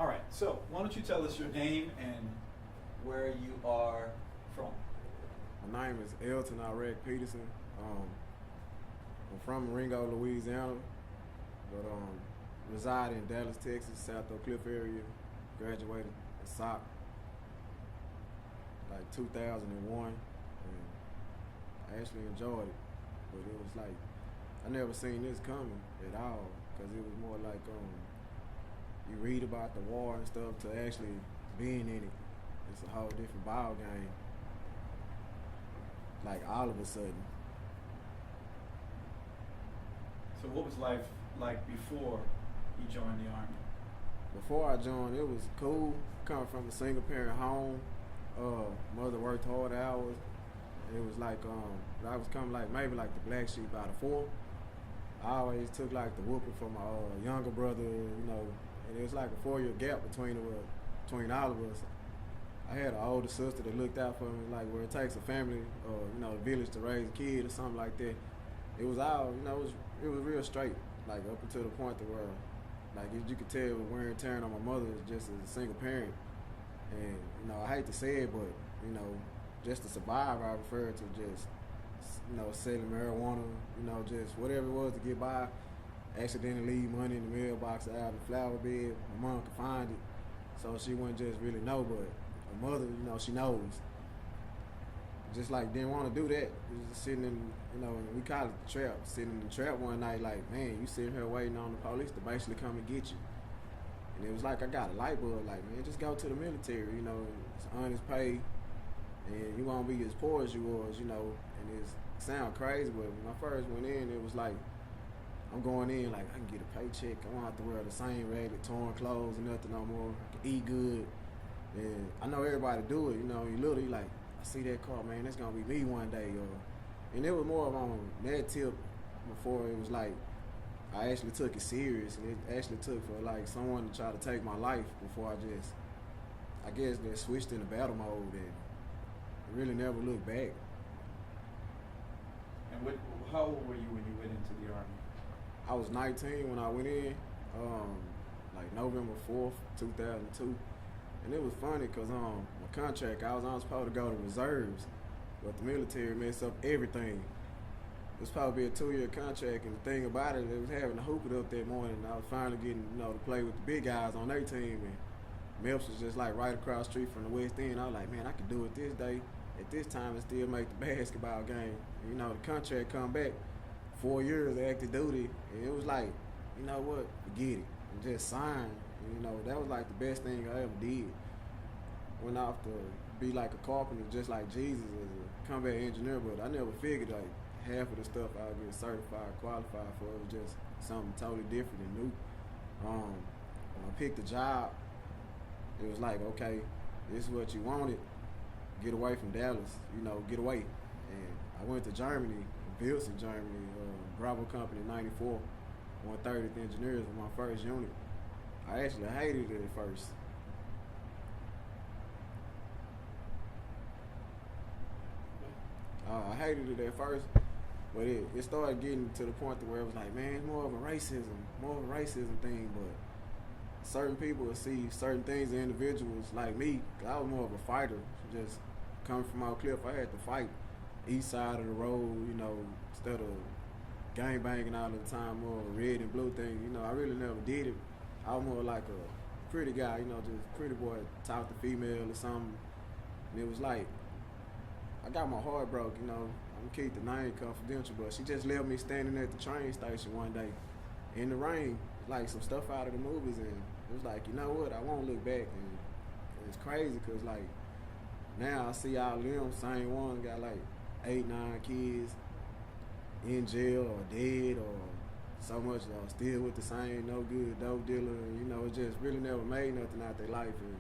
All right, so why don't you tell us your name and where you are from? My name is Elton Peterson. I'm from Ringo, Louisiana, but reside in Dallas, Texas, South Oak Cliff area. Graduated at SOC like 2001, and I actually enjoyed it. But it was like I never seen this coming at all, because it was more like you read about the war and stuff to actually being in it. It's a whole different ball game. Like all of a sudden. So what was life like before you joined the Army? Before I joined, it was cool. Coming from a single parent home, mother worked hard hours. It was like I was coming like maybe like the black sheep out of four. I always took like the whooping from my younger brother, and it was like a 4-year gap between all of us. I had an older sister that looked out for me, like where it takes a family or a village to raise a kid or something like that. It was all, it was real straight, like up until the point to where, like you could tell wear and tearing on my mother just as a single parent. And I hate to say it, but just to survive, I refer to just selling marijuana, just whatever it was to get by. Accidentally leave money in the mailbox out in the flower bed. My mom could find it, so she wouldn't just really know, but my mother, she knows. Just like didn't want to do that. We was just sitting in, we call it the trap. Sitting in the trap one night, like, man, you sitting here waiting on the police to basically come and get you. And it was like I got a light bulb, like, man, just go to the military. It's honest pay, and you won't be as poor as you was, And it sound crazy, but when I first went in, it was like I'm going in like I can get a paycheck. I won't have to wear the same ragged, torn clothes and nothing no more. I can eat good. And I know everybody do it, you literally like, I see that car, man, that's gonna be me one day, and it was more of on that tip before it was like I actually took it serious, and it actually took for like someone to try to take my life before I guess they switched into battle mode and really never looked back. And how old were you when you went into the Army? I was 19 when I went in, like November 4th, 2002. And it was funny because my contract, I was supposed to go to reserves, but the military messed up everything. It was probably a 2-year contract, and the thing about it, they was having to hoop it up that morning. And I was finally getting, to play with the big guys on their team, and Memphis was just like right across the street from the West End. I was like, man, I could do it this day, at this time, and still make the basketball game. And, the contract come back, 4 years of active duty, and it was like, you know what, forget it, and just sign. That was like the best thing I ever did. Went off to be like a carpenter, just like Jesus, as a combat engineer, but I never figured like half of the stuff I would get certified, qualified for. It was just something totally different and new. When I picked the job, it was like, okay, this is what you wanted. Get away from Dallas, get away. And I went to Germany, Pilsen, Germany, Bravo Company 94, 130th Engineers was my first unit. I actually hated it at first. I hated it at first, but it started getting to the point where it was like, man, it's more of a racism thing, but certain people will see certain things in individuals like me. I was more of a fighter, just coming from Oak Cliff, I had to fight east side of the road, instead of gang banging all the time, more of a red and blue thing, I really never did it. I was more like a pretty guy, just pretty boy, talk to female or something. And it was like, I got my heart broke, I'm gonna keep the name confidential, but she just left me standing at the train station one day in the rain, like some stuff out of the movies, and it was like, you know what, I won't look back. And it's crazy because like now I see all of them, same one, got like 8, 9 kids in jail or dead or so much, still with the same no good dope dealer, and it just really never made nothing out their life. And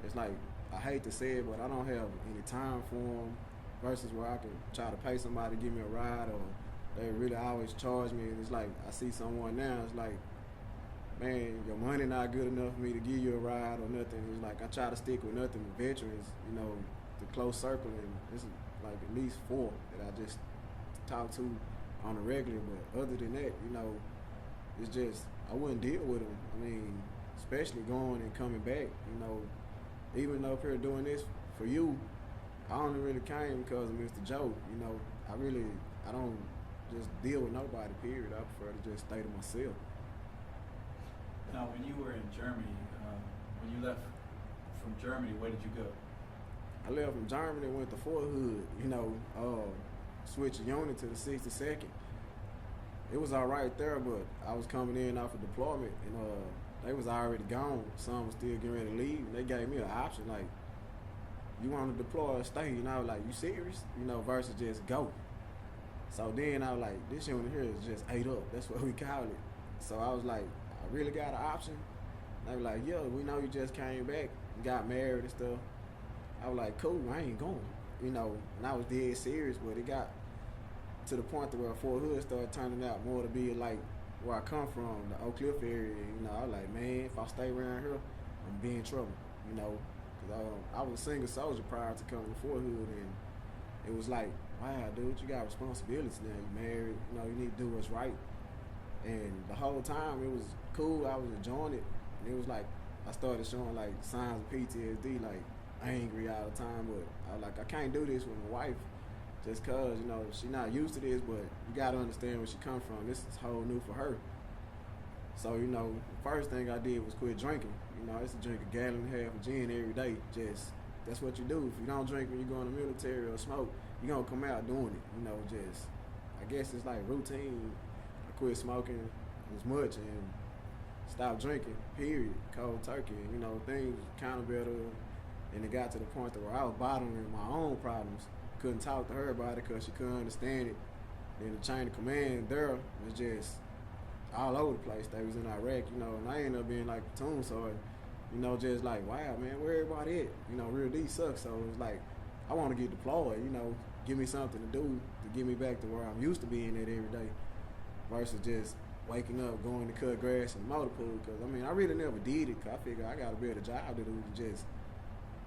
it's like, I hate to say it, but I don't have any time for them versus where I can try to pay somebody to give me a ride, or they really always charge me. And it's like, I see someone now, it's like, man, your money not good enough for me to give you a ride or nothing. It's like, I try to stick with nothing but veterans, the close circle, and this is like at least 4 that I just talk to on a regular. But other than that, it's just, I wouldn't deal with them. I mean, especially going and coming back. You know, even though here doing this for you, I only really came because of Mr. Joe. You know, I don't just deal with nobody, period. I prefer to just stay to myself. Now, when you were in Germany, when you left from Germany, where did you go? I left from Germany, went to Fort Hood, you know, switched unit to the 62nd. It was all right there, but I was coming in off a deployment, and they was already gone. Some was still getting ready to leave, and they gave me an option, like, you want to deploy or stay? And I was like, you serious? You know, versus just go. So then I was like, this unit here is just ate up. That's what we call it. So I was like, I really got an option? And they were like, yeah, we know you just came back, got married and stuff. I was like, cool, I ain't going. You know, and I was dead serious, but it got to the point to where Fort Hood started turning out more to be like where I come from, the Oak Cliff area. You know, I was like, man, if I stay around here, I'm be in trouble. You know, because I was a single soldier prior to coming to Fort Hood, and it was like, wow, dude, you got responsibilities now. You married, you know, you need to do what's right. And the whole time it was cool. I was enjoying it, and it was like I started showing like signs of PTSD, like angry all the time. But I was like, I can't do this with my wife, just cause you know she not used to this. But you gotta understand where she come from. This is whole new for her. So you know, the first thing I did was quit drinking. You know, I used to drink a gallon and a half of gin every day. Just that's what you do. If you don't drink when you go in the military or smoke, you're gonna come out doing it. You know, just I guess it's like routine. I quit smoking as much and stopped drinking, period. Cold turkey. You know, things kind of better. And it got to the point that where I was bottling my own problems. Couldn't talk to her about it because she couldn't understand it. Then the chain of command there was just all over the place. They was in Iraq, you know, and I ended up being like platoon sergeant. You know, just like, wow, man, where everybody at? You know, real D sucks. So it was like, I want to get deployed, you know, give me something to do to get me back to where I'm used to being at every day versus just waking up, going to cut grass in the motor pool. Because, I mean, I really never did it because I figured I got a better job to do than just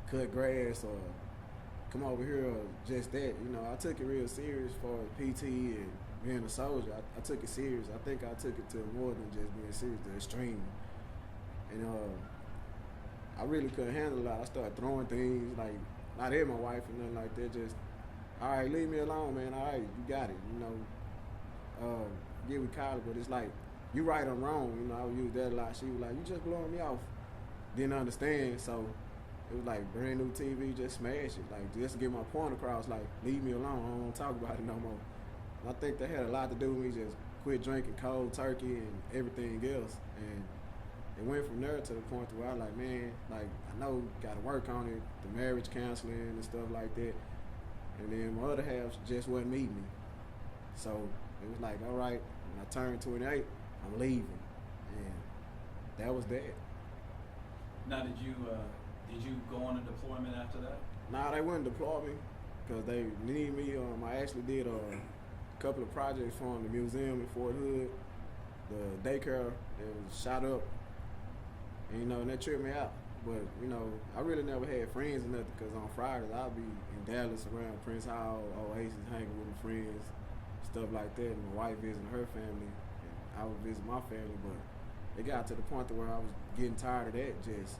cut grass or come over here or just that. You know, I took it real serious for PT and being a soldier. I took it serious. I think I took it to more than just being serious, the extreme. And I really couldn't handle it. I started throwing things, like, not at my wife or nothing like that. Just, all right, leave me alone, man. All right, you got it. You know, get with college, but it's like, you right or wrong. You know, I would use that a lot. She was like, you just blowing me off. Didn't understand, so it was like brand new TV, just smash it. Like, just to get my point across, like, leave me alone. I don't want to talk about it no more. And I think that had a lot to do with me just quit drinking cold turkey and everything else. And it went from there to the point where I was like, man, like, I know got to work on it, the marriage counseling and stuff like that. And then my other half just wasn't meeting me. So it was like, all right, when I turned 28, I'm leaving. And that was that. Now, did you go on a deployment after that? Nah, they wouldn't deploy me because they needed me. I actually did a couple of projects for them, the museum in Fort Hood, the daycare that was shot up. And, you know, and that tripped me out. But, you know, I really never had friends or nothing because on Fridays I'll be in Dallas around Prince Hall, Oasis, hanging with my friends, stuff like that. And my wife visiting her family, and I would visit my family. But it got to the point where I was getting tired of that. Just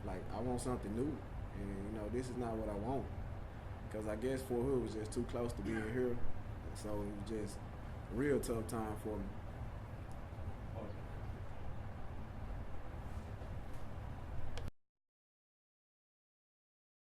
like, I want something new. And, you know, this is not what I want. Because I guess Fort Hood was just too close to being here. So it was just a real tough time for me.